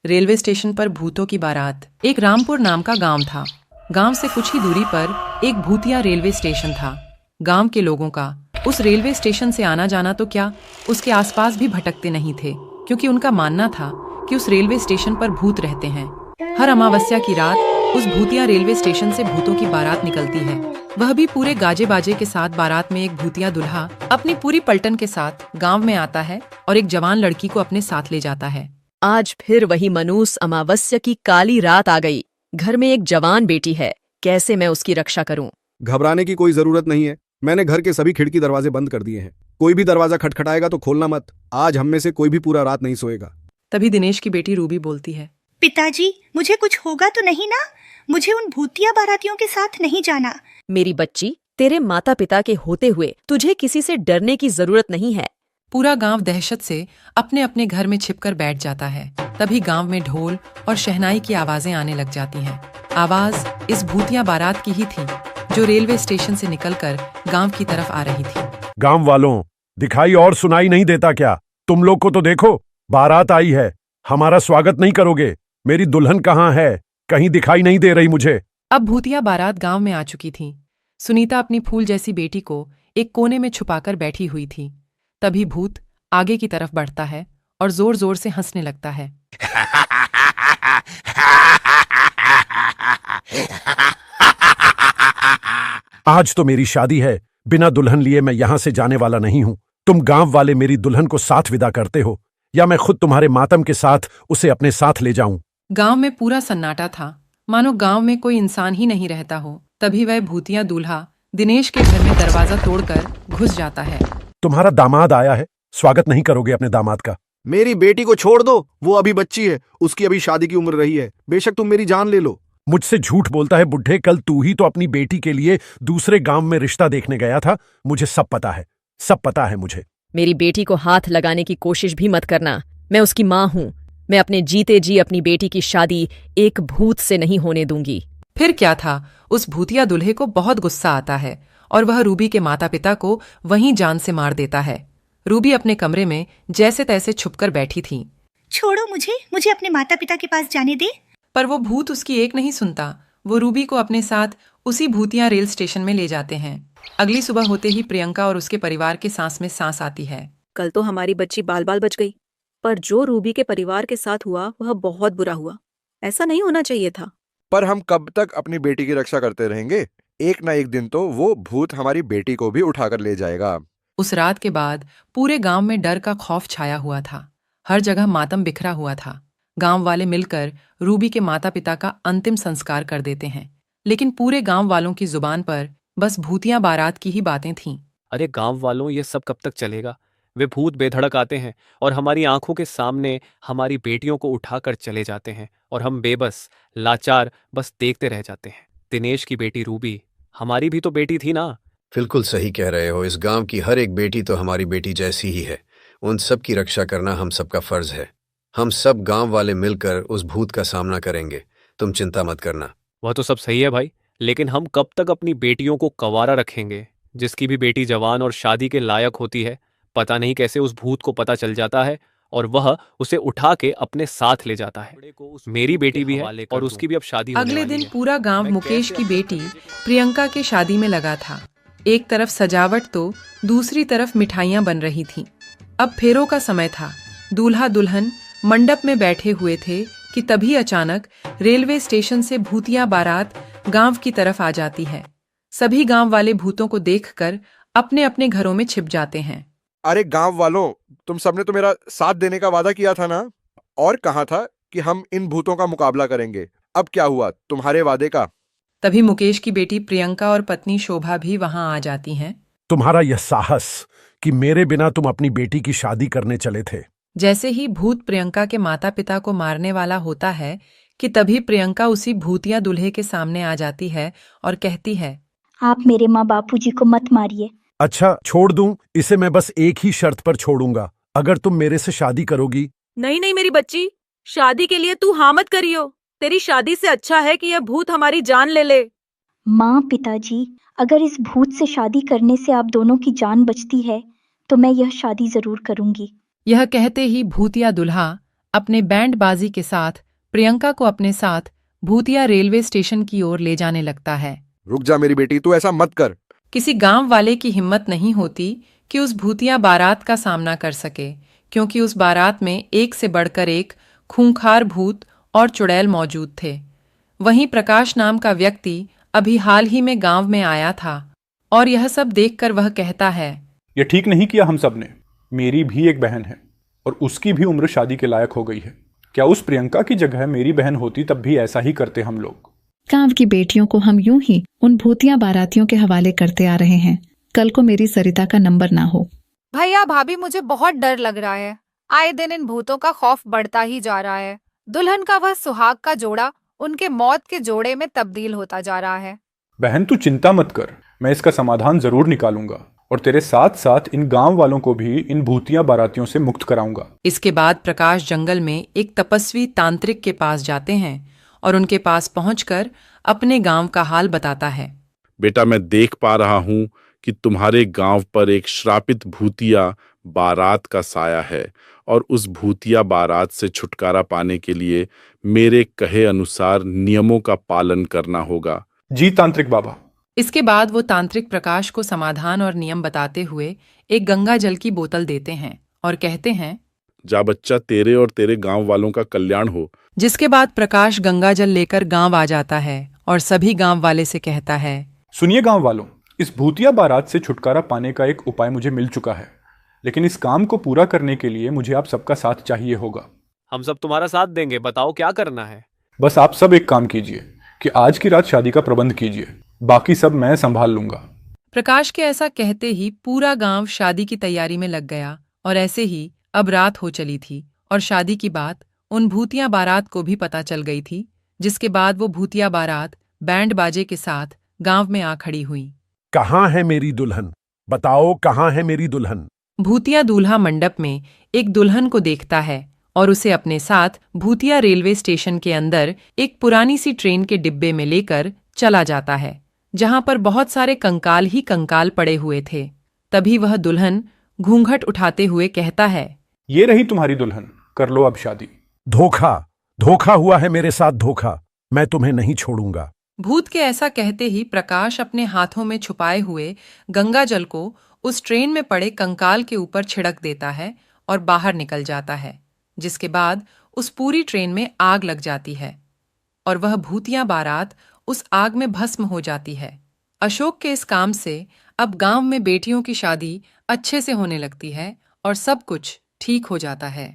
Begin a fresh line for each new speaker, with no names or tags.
Railway station पर भूतों की बारात। एक रामपुर नाम का गांव था। गांव से कुछ ही दूरी पर एक भूतिया रेलवे स्टेशन था। गांव के लोगों का उस रेलवे स्टेशन से आना जाना तो क्या, उसके आसपास भी भटकते नहीं थे, क्योंकि उनका मानना था कि उस रेलवे स्टेशन पर भूत रहते हैं। हर अमावस्या की रात उस भूतिया रेलवे स्टेशन से भूतों की बारात निकलती है, वह भी पूरे गाजे बाजे के साथ। बारात में एक भूतिया दुल्हा अपनी पूरी पलटन के साथ गांव में आता है और एक जवान लड़की को अपने साथ ले जाता है।
आज फिर वही मनूस अमावस्या की काली रात आ गई। घर में एक जवान बेटी है, कैसे मैं उसकी रक्षा करूं?
घबराने की कोई जरूरत नहीं है। मैंने घर के सभी खिड़की दरवाजे बंद कर दिए हैं। कोई भी दरवाजा खटखटाएगा तो खोलना मत। आज हम में से कोई भी पूरा रात नहीं सोएगा।
तभी दिनेश की बेटी रूबी बोलती है,
पिताजी, मुझे कुछ होगा तो नहीं ना? मुझे उन भूतिया बारातियों के साथ नहीं जाना।
मेरी बच्ची, तेरे माता पिता के होते हुए तुझे किसी से डरने की जरूरत नहीं है।
पूरा गांव दहशत से अपने अपने घर में छिपकर बैठ जाता है। तभी गांव में ढोल और शहनाई की आवाजें आने लग जाती हैं। आवाज इस भूतिया बारात की ही थी, जो रेलवे स्टेशन से निकलकर गांव की तरफ आ रही थी।
गांव वालों, दिखाई और सुनाई नहीं देता क्या? तुम लोग को तो देखो, बारात आई है। हमारा स्वागत नहीं करोगे? मेरी दुल्हन कहाँ है? कहीं दिखाई नहीं दे रही मुझे।
अब भूतिया बारात गांव में आ चुकी थी। सुनीता अपनी फूल जैसी बेटी को एक कोने में छुपाकर बैठी हुई थी। तभी भूत आगे की तरफ बढ़ता है और जोर जोर से हंसने लगता है।
आज तो मेरी शादी है, बिना दुल्हन लिए मैं यहां से जाने वाला नहीं हूं। तुम गांव वाले मेरी दुल्हन को साथ विदा करते हो, या मैं खुद तुम्हारे मातम के साथ उसे अपने साथ ले जाऊं?
गांव में पूरा सन्नाटा था, मानो गांव में कोई इंसान ही नहीं रहता हो। तभी वह भूतिया दूल्हा दिनेश के घर में दरवाजा तोड़कर घुस जाता है।
तुम्हारा दामाद आया है, स्वागत नहीं करोगे अपने दामाद का?
मेरी बेटी को छोड़ दो, वो अभी बच्ची है। उसकी अभी शादी की उम्र रही है। बेशक तुम मेरी जान ले लो।
मुझसे झूठ बोलता है बुढ़े। कल तू ही तो अपनी बेटी के लिए दूसरे गांव में रिश्ता देखने गया था। मुझे सब पता है, सब पता है मुझे।
मेरी बेटी को हाथ लगाने की कोशिश भी मत करना। मैं उसकी माँ हूँ। मैं अपने जीते जी अपनी बेटी की शादी एक भूत से नहीं होने दूंगी।
फिर क्या था, उस भूतिया दूल्हे को बहुत गुस्सा आता है और वह रूबी के माता पिता को वहीं जान से मार देता है। रूबी अपने कमरे में जैसे तैसे छुपकर बैठी थी।
छोड़ो मुझे अपने माता पिता के पास जाने दे।
पर वो भूत उसकी एक नहीं सुनता। वो रूबी को अपने साथ उसी भूतिया रेल स्टेशन में ले जाते हैं। अगली सुबह होते ही प्रियंका और उसके परिवार के सांस में सांस आती है।
कल तो हमारी बच्ची बाल बाल बच गई, पर जो रूबी के परिवार के साथ हुआ वह बहुत बुरा हुआ। ऐसा नहीं होना चाहिए था।
पर हम कब तक अपनी बेटी की रक्षा करते रहेंगे? एक ना एक दिन तो वो भूत हमारी बेटी को भी उठाकर ले जाएगा।
उस रात के बाद पूरे गांव में डर का खौफ छाया हुआ था। हर जगह मातम बिखरा हुआ था। गांव वाले मिलकर रूबी के माता पिता का अंतिम संस्कार कर देते हैं, लेकिन पूरे गांव वालों की जुबान पर बस भूतिया बारात की ही बातें थीं।
अरे गांव वालों, ये सब कब तक चलेगा? वे भूत बेधड़क आते हैं और हमारी आंखों के सामने हमारी बेटियों को उठाकर चले जाते हैं, और हम बेबस लाचार बस देखते रह जाते हैं। दिनेश की बेटी रूबी हमारी भी तो बेटी थी ना?
बिल्कुल सही कह रहे हो। इस गांव की हर एक बेटी तो हमारी बेटी जैसी ही है। उन सब की रक्षा करना हम सबका फर्ज है। हम सब गांव वाले मिलकर उस भूत का सामना करेंगे। तुम चिंता मत करना।
वह तो सब सही है भाई, लेकिन हम कब तक अपनी बेटियों को कंवारा रखेंगे? जिसकी भी बेटी जवान और शादी के लायक होती है, पता नहीं कैसे उस भूत को पता चल जाता है और वह उसे उठा के अपने साथ ले जाता है। मेरी बेटी भी है और उसकी भी अब शादी होने
अगले
वाली
दिन
है।
पूरा गांव मुकेश की बेटी प्रियंका के शादी में लगा था। एक तरफ सजावट तो दूसरी तरफ मिठाइयां बन रही थीं। अब फेरों का समय था। दूल्हा दुल्हन मंडप में बैठे हुए थे कि तभी अचानक रेलवे स्टेशन से भूतिया बारात गांव की तरफ आ जाती है। सभी गांव वाले भूतों को देखकर अपने अपने घरों में छिप जाते हैं।
अरे गांव वालों, तुम सबने तो मेरा साथ देने का वादा किया था ना, और कहा था कि हम इन भूतों का मुकाबला करेंगे। अब क्या हुआ तुम्हारे वादे का?
तभी मुकेश की बेटी प्रियंका और पत्नी शोभा भी वहां आ जाती हैं।
तुम्हारा यह साहस कि मेरे बिना तुम अपनी बेटी की शादी करने चले थे।
जैसे ही भूत प्रियंका के माता पिता को मारने वाला होता है कि तभी प्रियंका उसी भूतिया दूल्हे के सामने आ जाती है और कहती है,
आप मेरे माँ बापूजी को मत मारिए।
अच्छा, छोड़ दूं इसे? मैं बस एक ही शर्त पर छोड़ूंगा, अगर तुम मेरे से शादी करोगी।
नहीं नहीं मेरी बच्ची, शादी के लिए तू हाँ मत करियो। तेरी शादी से अच्छा है कि यह भूत हमारी जान ले ले।
माँ पिताजी, अगर इस भूत से शादी करने से आप दोनों की जान बचती है तो मैं यह शादी जरूर करूंगी।
यह कहते ही भूतिया दुल्हा अपने बैंड बाजी के साथ प्रियंका को अपने साथ भूतिया रेलवे स्टेशन की ओर ले जाने लगता है।
रुक जा मेरी बेटी, तू ऐसा मत कर।
किसी गांव वाले की हिम्मत नहीं होती कि उस भूतिया बारात का सामना कर सके, क्योंकि उस बारात में एक से बढ़कर एक खूंखार भूत और चुड़ैल मौजूद थे। वहीं प्रकाश नाम का व्यक्ति अभी हाल ही में गांव में आया था और यह सब देखकर वह कहता है,
ये ठीक नहीं किया हम सब ने। मेरी भी एक बहन है और उसकी भी उम्र शादी के लायक हो गई है। क्या उस प्रियंका की जगह मेरी बहन होती तब भी ऐसा ही करते हम लोग।
गांव की बेटियों को हम यूं ही उन भूतिया बारातियों के हवाले करते आ रहे हैं। कल को मेरी सरिता का नंबर ना हो।
भैया भाभी, मुझे बहुत डर लग रहा है। आए दिन इन भूतों का खौफ बढ़ता ही जा रहा है। दुल्हन का वह सुहाग का जोड़ा उनके मौत के जोड़े में तब्दील होता जा रहा है।
बहन तू चिंता मत कर, मैं इसका समाधान जरूर निकालूंगा और तेरे साथ साथ इन गांव वालों को भी इन भूतिया बारातियों से मुक्त कराऊंगा।
इसके बाद प्रकाश जंगल में एक तपस्वी तांत्रिक के पास जाते हैं और उनके पास पहुंचकर अपने गांव का हाल बताता है।
बेटा, मैं देख पा रहा हूं कि तुम्हारे गांव पर एक श्रापित भूतिया बारात का साया है और उस भूतिया बारात से छुटकारा पाने के लिए मेरे कहे अनुसार नियमों का पालन करना होगा।
जी तांत्रिक बाबा।
इसके बाद वो तांत्रिक प्रकाश को समाधान और नियम बताते हुए एक गंगा जल की बोतल देते हैं और कहते हैं,
जा बच्चा, तेरे और तेरे गांव वालों का कल्याण हो।
जिसके बाद प्रकाश गंगा जल लेकर गांव आ जाता है और सभी गांव वाले से कहता है,
सुनिए गांव वालों, इस भूतिया बारात से छुटकारा पाने का एक उपाय मुझे मिल चुका है, लेकिन इस काम को पूरा करने के लिए मुझे आप सबका साथ चाहिए होगा।
हम सब तुम्हारा साथ देंगे, बताओ क्या करना है।
बस आप सब एक काम कीजिए कि आज की रात शादी का प्रबंध कीजिए, बाकी सब मैं संभाल लूंगा।
प्रकाश के ऐसा कहते ही पूरा गांव शादी की तैयारी में लग गया और ऐसे ही अब रात हो चली थी और शादी की बात उन भूतिया बारात को भी पता चल गई थी, जिसके बाद वो भूतिया बारात बैंड बाजे के साथ गांव में आ खड़ी हुई।
कहाँ है मेरी दुल्हन? बताओ, कहाँ है मेरी दुल्हन?
भूतिया दूल्हा मंडप में एक दुल्हन को देखता है और उसे अपने साथ भूतिया रेलवे स्टेशन के अंदर एक पुरानी सी ट्रेन के डिब्बे में लेकर चला जाता है, जहां पर बहुत सारे कंकाल ही कंकाल पड़े हुए थे। तभी वह दुल्हन घूंघट उठाते हुए कहता है,
ये रही तुम्हारी दुल्हन, कर लो अब शादी।
धोखा, धोखा हुआ है मेरे साथ, धोखा। मैं तुम्हें नहीं छोड़ूंगा।
भूत के ऐसा कहते ही प्रकाश अपने हाथों में छुपाए हुए गंगा जल को उस ट्रेन में पड़े कंकाल के ऊपर छिड़क देता है और बाहर निकल जाता है, जिसके बाद उस पूरी ट्रेन में आग लग जाती है और वह भूतिया बारात उस आग में भस्म हो जाती है। अशोक के इस काम से अब गांव में बेटियों की शादी अच्छे से होने लगती है और सब कुछ ठीक हो जाता है।